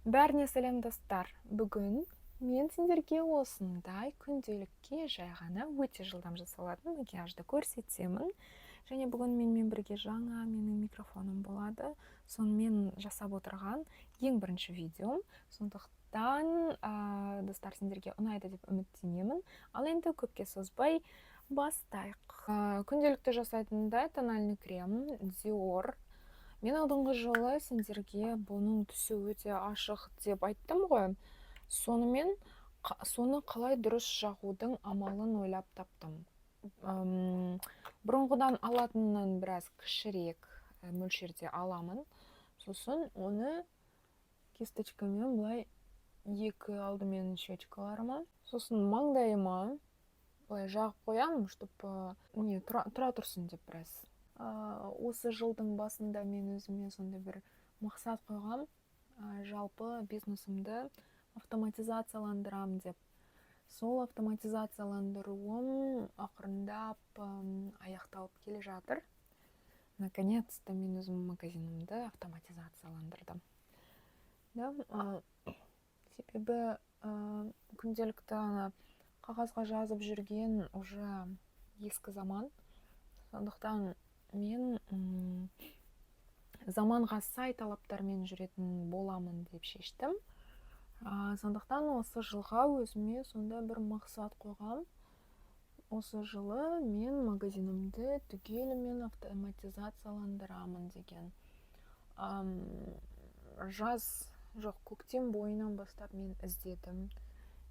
Бәріне сәлем достар. Бүгін мен сендерге осындай күнделікке жай ғана өте жылдам жасалатын макияжды көрсетемін. Және бүгін менімен бірге жаңа менің микрофоным болады. Сонымен жасап отырған ең бірінші видеом. Сондықтан достар, сендерге ұнайды деп үміттенемін. Ал енді көпке созбай бастайық. Күнделікті жасайтындай тональный крем Dior. Мен алдыңғы жылы сендерге бұның түсі өте ашық деп айттым ғой. Сонымен соны қалай дұрыс жағудың амалын ойлап таптым. Бұрынғыдан алатыннан біраз кішірек мөлшерде аламын. Сосын оны кисточкамен былай екі алдымен щечкаларыма, сосын маңдайыма былай жағып қоямын, чтобы тұра тұрсын деп біраз. Осы жылдың басында мен өзіме сондай бір мақсат қойғам, жалпы бизнесімді автоматизацияландырам деп. Сол автоматизацияландыруым ақырындап аяқталып келе жатыр. Наконец-то мен өзім магазинімді автоматизацияландырдым. Себебі күнделікті қағазға жазып жүрген уже ескі заман. Сондықтан мен заманға сай талаптармен жүретін боламын деп шештім. Сондықтан осы жылға өзіме сонда бір мақсат қойғам. Осы жылы мен магазинімді түгелімен автоматизацияландырамын деген. Көктем бойынан бастап мен іздедім.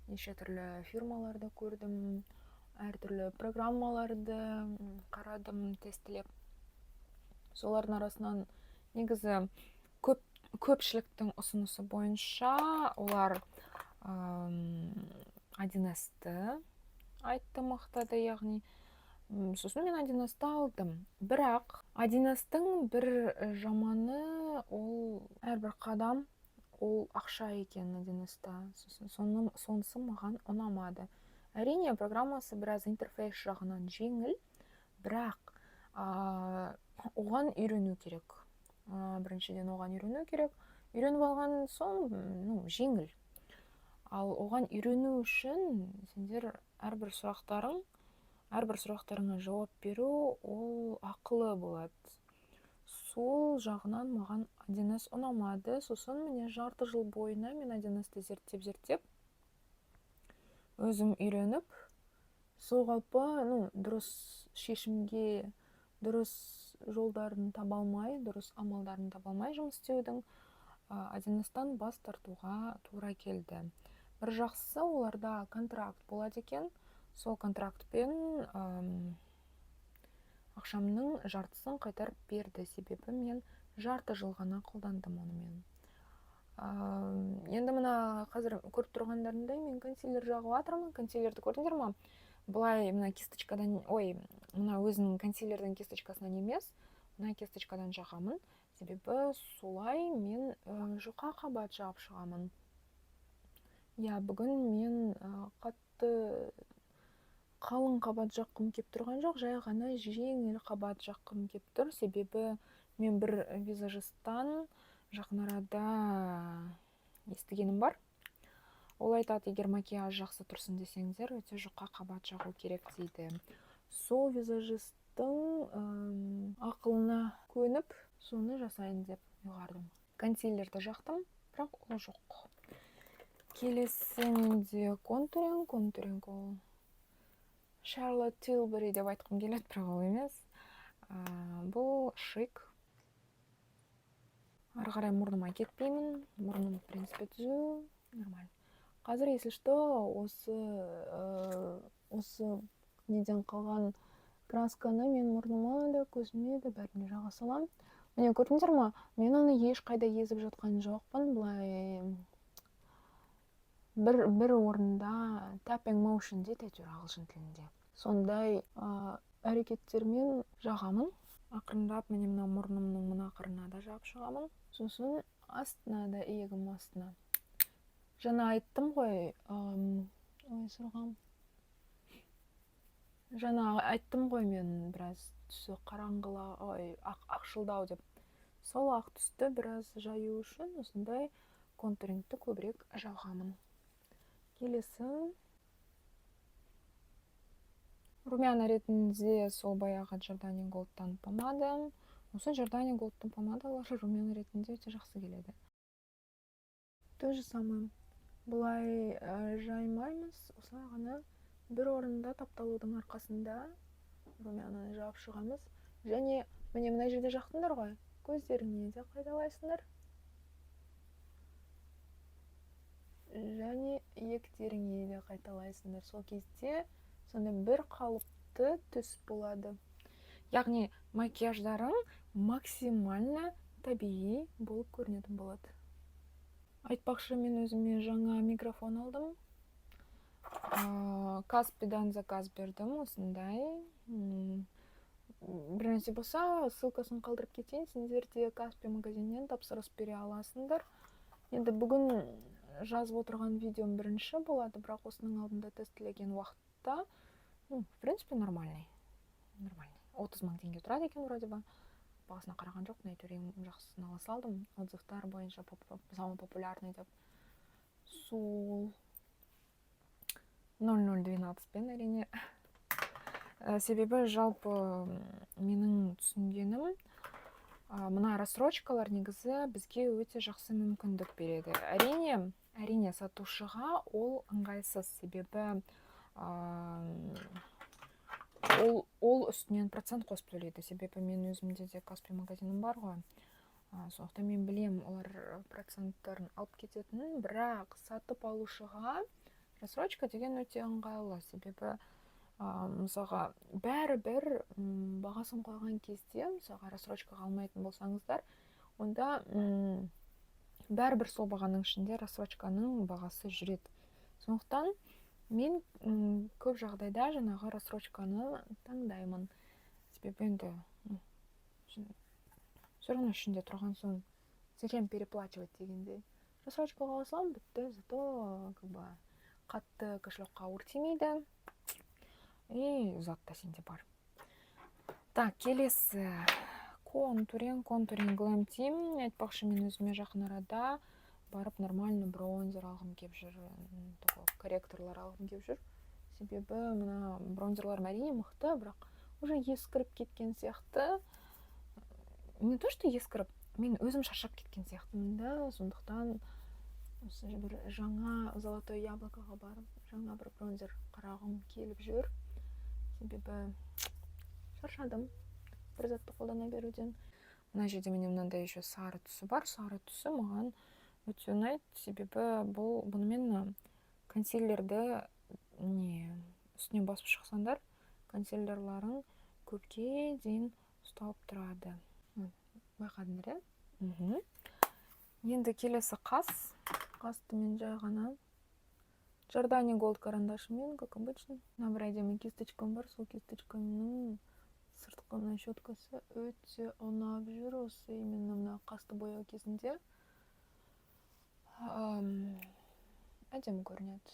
Неше түрлі фирмаларды көрдім, әртүрлі программаларды қарадым, тестілеп. Солардың арасынан негізі көпшіліктің ұсынысы бойынша олар 1С-ті айтты, мақтады, яғни. Сосын мен 1С-ті алдым. Бірақ 1С-тің бір жаманы, ол әрбір қадам ол ақша екен 1С-та. Сонысы маған ұнамады. Әрине, программасы біраз интерфейс жағынан жеңіл, бірақ оған үйрену керек. Біріншіден оған үйрену керек. Үйреніп алған соң жеңіл. Ал оған үйрену үшін сендер әрбір сұрақтарыңа жауап беру, ол ақылы болады. Сол жағынан маған 1С ұнамады. Сосын міне жарты жыл бойына мен 1С-ті зерттеп өзім үйреніп, сол қалпы дұрыс шешімге, дұрыс жолдарын таба алмай, дұрыс амалдарын таба алмай жұмыс істеудің 1С-тан бас тартуға тура келді. Бір жақсысы, оларда контракт болады екен. Сол контрактпен ақшамның жартысын қайтарып берді. Себебі мен жарты жыл ғана қолдандым онымен. Енді мына қазір көріп тұрғандарындай мен консилер жағып жатырмын. Консилерді көрдіңдер ма? Бұлай мына кисточкадан, мына өзінің консилердің кисточкасынан емес, мына кисточкадан жағамын. Себебі солай мен жұқа қабат жағып шығамын. Бүгін мен қатты қалың қабат жаққым кеп тұрған жоқ, жай ғана жеңіл қабат жаққым кеп тұр. Себебі мен бір визажисттан жақын арада естігенім бар. Ол айтады, егер макияж жақсы тұрсын десеңдер, өте жұқа қабат жағу керек дейді. Сол визажисттың ақылына көніп, соны жасайын деп ұйғардым. Консилерді жақтым, бірақ ол жоқ. Келесі менде контуринг ол Charlotte Tilbury деп айтқым келеді, бірақ ол емес. Бұл шик. Ары қарай мұрныма кетпеймін. Мұрным, в принципе, түзу, нормально. Қазір, если что, осы неден қалған красканы мен мұрныма да, көзіме де бәріне жаға салам. Міне, көрдіңдер ма? Мен оны ешқайда езіп жатқан жоқпын. Бұлай бір орында tapping motion дейді әйтеуір ағылшын тілінде. Сондай әрекеттермен жағамын. Ақырындап міне мына мұрнымның мына қырына да жағып шығамын. Сосын астына да, иегім астына. Жаңа айттым ғой, мен біраз түсі ақшылдау деп. Сол ақ түсті біраз жаю үшін осындай контурингті көбірек жағамын. Келесі румяна ретінде сол баяғы Jordani Gold'тан помада. Осы Jordani Gold'тың помадалары румяна ретінде өте жақсы келеді. То же самое. Бұлай жаймаймыз, осылай ғана бір орында тапталудың арқасында румянаны жауып шығамыз. Және міне мына жерде жақтыңдар ғой, көздеріңе де қайталайсыңдар. Және иектеріңе де қайталайсыңдар. Сол кезде сонда бір қалыпты түс болады. Яғни макияждарың максимально табиғи болып көрінетін болады. Айтпақшы, мен өзіме жаңа микрофон алдым. Каспидан заказ бердім, осындай. Бір нәрсе болса, ссылкасын қалдырып кетейін, сендер де Каспи магазиннен тапсырыс бере аласыңдар. Енді бүгін жазып отырған видеом бірінші болады, бірақ осының алдында тестілеген уақытта, в принципе, нормальный. 30 мың теңге тұрады екен вроде бы. Бағасына қараған жоқ, әйтеуір ең жақсысын ала салдым. Отзывтар бойынша самый популярный деп. Сол 0012 пен әрине. Себебі жалпы менің түсінгенім, мына рассрочкалар негізі бізге өте жақсы мүмкіндік береді. Әрине сатушыға ол ыңғайсыз, себебі ол үстінен процент қосып төлейді. Себебі мен өзімде де Каспи магазинім бар ғой. Сондықтан мен білем, олар проценттарын алып кететінін, бірақ сатып алушыға рассрочка деген өте ыңғайлы. Себебі мысалға бәрібір бағасын қойған кезде, мысалға рассрочкаға алмайтын болсаңыздар, онда бәрібір сол бағаның ішінде рассрочканың бағасы жүреді. Сондықтан мен көп жағдайда жаңағы рассрочканы таңдаймын. Себебі енді все равно ішінде тұрған соң зачем переплачивать дегенде. Рассрочкаға алсам бітті, зато қатты кошелекқа ауыр тимейді. И зат та сенде бар. Так, келесі контуринг Glam Team. Айтпақшы, мен өзіме жақын арада барып нормальный бронзер алғым кеп жүр, корректорлар алғым кеп жүр. Себебі мына бронзерлар әрине мықты, бірақ уже ескіріп кеткен сияқты. Не то, что ескіріп, мен өзім шаршап кеткен сияқтымын да, сондықтан бір жаңа золотое яблокоға барып, жаңа бір бронзер қарағым келіп жүр. Себебі шаршадым бір затты қолдана беруден. Мына жерде менде мынандай еще сары түсі бар. Сары түсі маған өте ұнайды, себебі бұнымен консилерді үстіне басып шықсаңдар, консилерларын көпке дейін ұстап тұрады. Байқадыңдар, иә? Енді келесі қасты мен жай ғана Jordani Gold карандашымен, как обычно. Мына бір әдемі кисточкам бар, сол кисточкамның сыртқы щеткасы өте ұнап жүр. Осы именно мына қасты бояу кезінде әдемі көрінеді.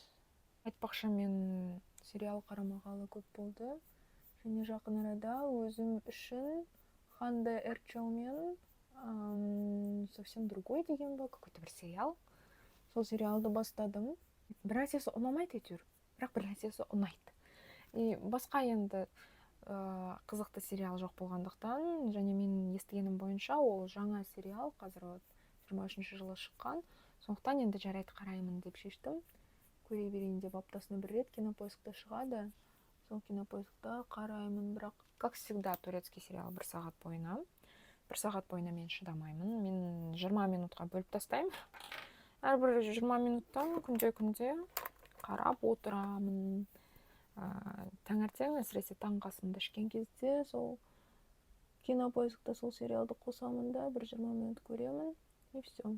Айтпақшы, мен сериал қарамағалы көп болды. Және жақын арада өзім үшін Ханде Эрчелмен совсем другой деген ба, какой-то бір сериал. Сол сериалды бастадым. Бір нәрсесі ұнамайды әйтеуір, бірақ бір нәрсесі ұнайды. И басқа енді қызықты сериал жоқ болғандықтан, және мен естігенім бойынша ол жаңа сериал, қазір 23 жылы шыққан. Сондықтан енді жарайды қараймын деп шештім. Көре берейін деп аптасына бір рет Кинопоискта шығады. Сол Кинопоискта қараймын, бірақ как всегда турецкий сериал 1 сағат бойына. 1 сағат бойына мен шыдамаймын. Мен 20 минутқа бөліп тастаймын. Әрбір 20 минуттан күнде қарап отырамын. Таңертең, әсіресе таңғы асымда ішкен кезде сол Кинопоискта сол сериалды қосамын да, бір 20 минут көремін, и все.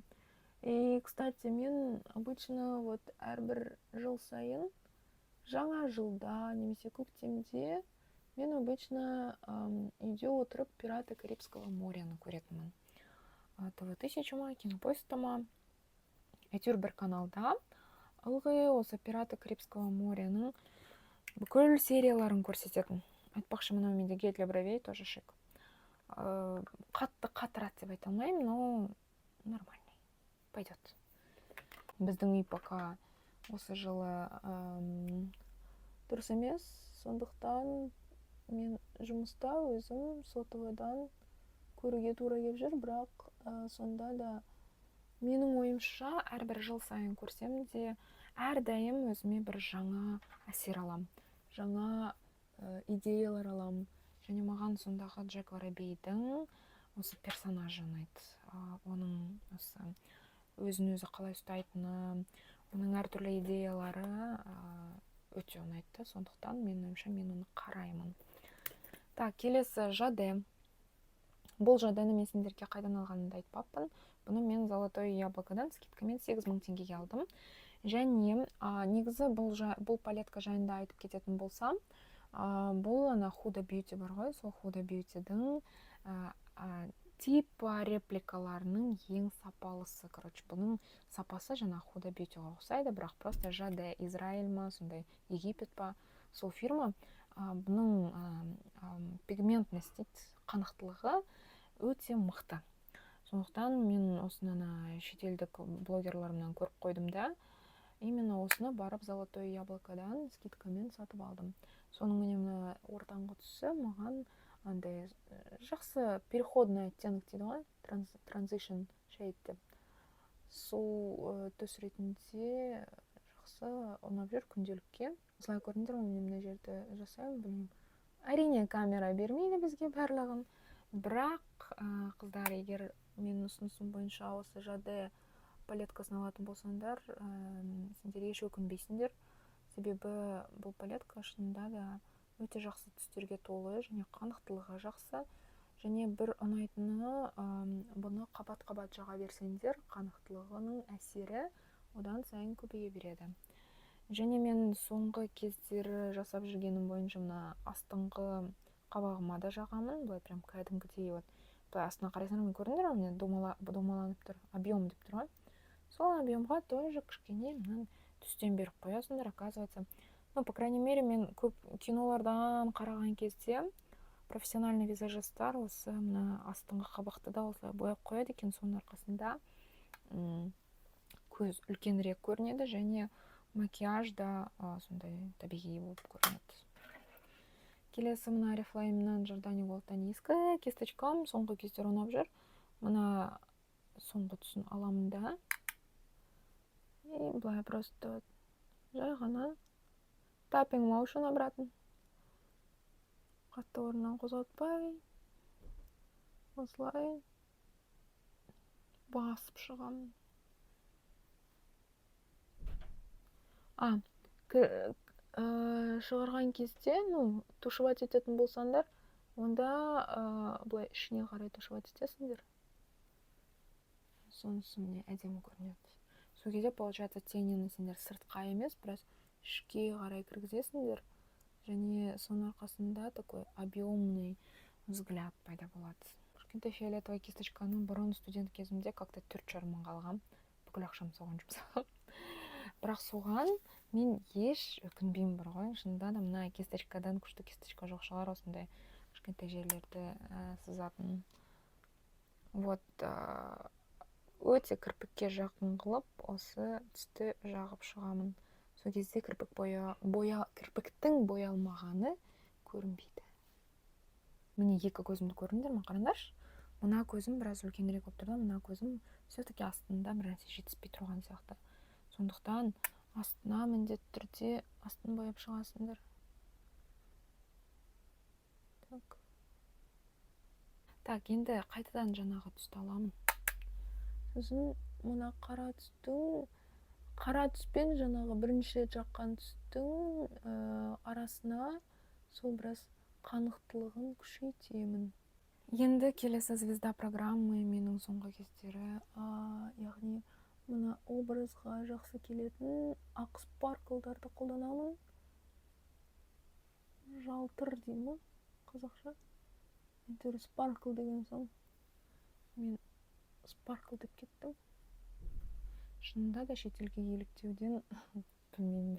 И, кстати, мен обычно әрбір жыл сайын, жаңа жылда, немесе көктемде, мен обычно үйде отырып «Пираты Карибского моряны» көретінмін. ТВ-1000 ма, Кинопоискта ма, әйтеуір бір каналда ылғи осы «Пираты Карибского моряның» бүкіл серияларын көрсететін. Айтпақшы, мына менде «Гель для бровей» тоже шик. Қатты қатырат деп айта алмаймын, но нормальный. Пойдет. біздің үй пока осы жылы дұрыс емес, сондықтан мен жұмыста өзім сотовыдан көруге тура келіп жүр, бірақ сонда да менің ойымша әрбір жыл сайын көрсем де әрдайым өзіме бір жаңа әсер алам, жаңа идеялар алам. Және маған сондағы Джек Воробейдің осы персонажы ұнайды. Оның осы өзін өзі қалай ұстайтыны, оның әртүрлі идеялары өте ұнайды. Сондықтан мен оны қараймын. Так, келесі Жаде. Бұл Жадені мен сендерге қайдан алғанымды айтпаппын. Бұны мен Золотое яблокодан скидкамен 8.000 теңгеге алдым. Және негізі бұл палетка жайында айтып кететін болсам, бұл Huda Beauty бар ғой, сол Huda Beauty'дің типа репликаларының ең сапалысы. Короче, бұның сапасы жаңа Huda Beauty'ға ұқсайды, бірақ просто Жаде Израиль ма, сондай Египет па, сол фирма. Бұның пигментность қанықтылығы өте мықты. Сондықтан мен осыны шетелдік блогерларымнан көріп қойдым да, именно осыны барып Золотое яблокодан скидкамен сатып алдым. Соның міне ортаңғы түсі маған андай жақсы переходный оттенок дейді ғой, transition shade деп. Сол түс ретінде жақсы ұнап жүр күнделікке. Осылай көрдіңдер ме, мен мына жерді жасаймын, білмеймін. Әрине камера бермейді бізге барлығын, бірақ қыздар, егер менің ұсынысым бойынша осы Жаде палеткасын алатын болсаңдар, сендер еш өкінбейсіңдер. Себебі бұл палетка шынында да өте жақсы түстерге толы, және қанықтылығы жақсы. Және бір ұнайтыны, бұны қабат-қабат жаға берсеңдер, қанықтылығының әсері одан сайын көбейе береді. Және мен соңғы кездері жасап жүргенім бойынша мына астыңғы қабағыма да жағамын, былай прям кәдімгідей вот. Былай астына қарайсаңдар, мен көрдіңдер ме, домаланып тұр, объем деп тұр ғой. Сол объемға тоже кішкене түстен беріп қоясыңдар, оказывается. Ну, по крайней мере, мен көп кинолардан қараған кезде профессиональный визажистар осы мына астыңғы қабақты да осылай бояп қояды екен, соның арқасында көз үлкенірек көрінеді, және макияж да сондай табиғи болып көрінеді. Келесі мына Oriflame'нан Jordani Voltaniska кисточкам соңғы кездер ұнап жүр. Мына соңғы түсін аламын да. И былай просто жай ғана tapping motion обратно. Қатты орнынан қозғалтпай, осылай басып шығамын. Шығарған кезде, тушевать ететін болсаңдар, онда бұлай ішіне қарай тушевать етесіңдер. Сонысы міне әдемі көрінеді. Сол кезде, получается, тенені сендер сыртқа емес, біраз ішке қарай кіргізесіңдер. Және соның арқасында такой объемный взгляд пайда болады. Кішкентай фиолетовый кисточканы бұрын студент кезімде как-то 4,5 мыңға алғам. Бүкіл ақшам соған жұмсағам. Бірақ соған мен еш өкінбеймін бар ғой. Шынында да мына кисточкадан күшті кисточка жоқ шығар, осындай кішкентай жерлерді сызатын. Вот өте кірпікке жақын қылып, осы түсті жағып шығамын. Сол кезде кірпіктің боялмағаны көрінбейді. Міне екі көзімді көрдіңдер ме, қараңдаршы. Мына көзім біраз үлкенірек болып тұрды, мына көзім все-таки астында бір нәрсе жетіспей тұрған сияқты. Сондықтан астына міндетті түрде астын бояп шығасыңдар. Так, енді қайтадан жаңағы түсті аламын. Сосын мына қара түспен жаңағы бірінші жаққан түстің арасына сол біраз қанықтылығын күшейтемін. Енді келесі звезда программы менің соңғы кездері, яғни мына образға жақсы келетін ақ спарклдарды қолданамын. Жалтыр деймін, қазақша. Әйтеуір спаркл деген соң мен спаркл деп кеттім. Шынында да шетелге еліктеуден білмеймін,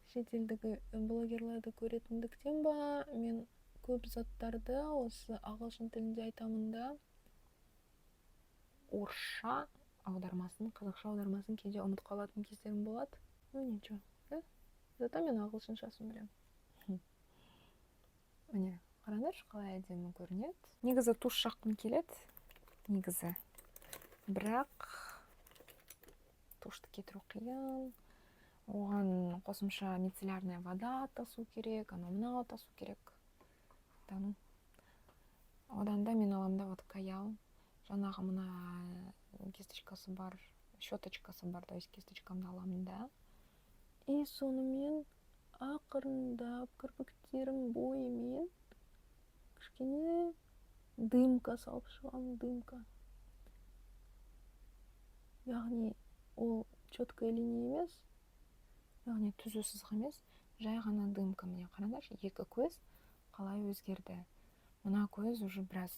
шетелдегі блогерларды көретіндіктен ба, мен көп заттарды осы ағылшын тілінде айтамын да, орысша аудармасын, қазақша аудармасын кейде ұмытып қалатын кездерім болады. Ну ничего, да? Зато мен ағылшыншасын білемін. Міне, қараңдаршы қалай әдемі көрінеді. Негізі туш жаққым келеді. Негізі. Бірақ тушты кетіру қиын. Оған қосымша мицеллярная вода тасу керек, анау мынау тасу керек. Одан да мен аламын да вот каял. Жаңағы мына кисточкасы бар, щеточкасы бар, то есть кисточкамды аламын да. И сонымен ақырындап кірпіктерім бойымен кішкене дымка салып шығамын, дымка. Яғни ол четкая линия емес, яғни түзу сызық емес, жай ғана дымка. Міне қараңдаршы, екі көз қалай өзгерді. Мына көз уже біраз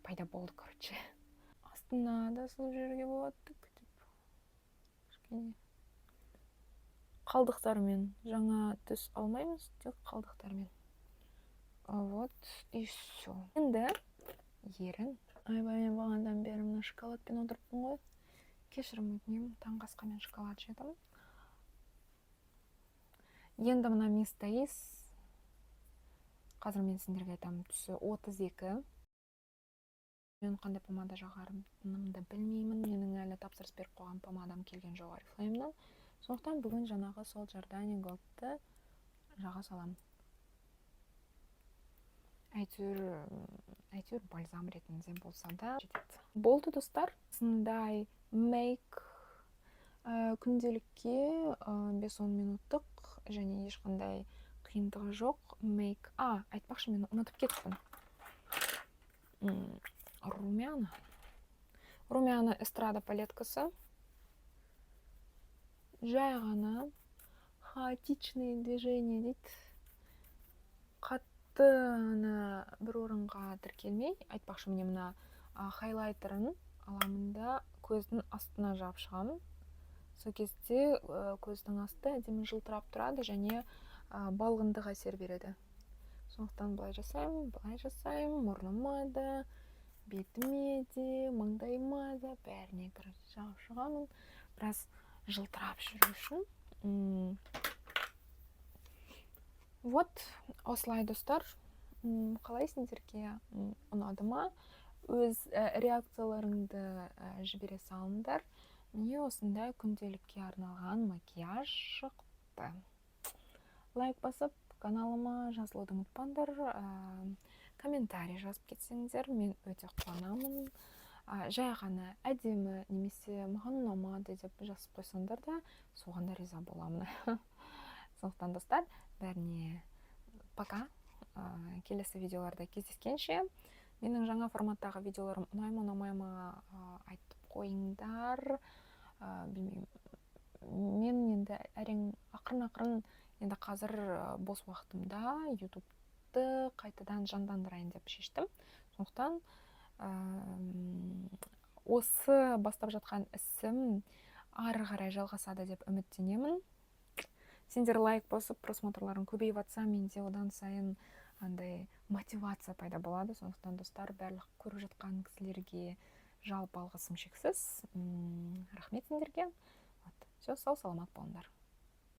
пайда болды, короче. Астына да сызып жіберуге болады. Кішкене қалдықтармен жаңа түс алмаймыз, тек қалдықтармен. Вот и все. Енді ерін. Айбай, мен бағанадан бері мына шоколадпен отырыппын ғой. Кешірім өтінемін, таңғы асқа мен шоколад жедім. Енді мына Мистаис. Қазір мен сендерге айтамын, түсі 32. Мен қандай помада жағарымды білмеймін. Менің әлі тапсырыс беріп қойған помадам келген жоқ Oriflame'нан. Сондықтан бүгін жаңағы сол Giordani Gold'ты жаға салам. Әйтеуір бальзам ретінде болса да жетеді. Болды достар. Сындай make күнделікке 5-10 минуттық және ешқандай қиындығы жоқ. Make. Айтпақшы, мен ұмытып кеттім. Румяна эстрада палеткасы. Жай ғана хаотичные движения дейді. Қатты бір орынға тіркелмей, айтпақшы, міне мына хайлайтерін аламын да көздің астына жап шығамын. Сол кезде көздің асты әдемі жылтырап тұрады және балғындық әсер береді. Сондықтан былай жасаймын, мұрныма да, бетіме де, маңдайыма да, бәріне жап шығамын. Біраз жылтырап жүру үшін. Вот, осылай достар. Қалай сендерге ұнады ма? Өз реакцияларыңды жібере салыңдар. Міне осындай күнделікке арналған макияж шықты. Лайк басып, каналыма жазылуды ұмытпаңдар. Комментарий жазып кетсеңдер, мен өте қуанамын. Жай ғана әдемі немесе маған ұнамады деп жазып қойсаңдар да, соған да риза боламын. Сондықтан достар, бәріне пока. Келесі видеоларда кездескенше. Менің жаңа форматтағы видеоларым ұнай-ма айтып қойыңдар. Білмеймін. Мен енді әрең ақырын енді қазір бос уақытымда ютубты қайтадан жандандырайын деп шештім. Сондықтан осы бастап жатқан ісім ары қарай жалғасады деп үміттенемін. Сендер лайк басып, просмотрларың көбейіп жатса, менде одан сайын андай мотивация пайда болады. Сондықтан достар, барлық көріп жатқан кісілерге жалпы алғысым шексіз. Рахмет сендерге. Все, сау саламат болыңдар.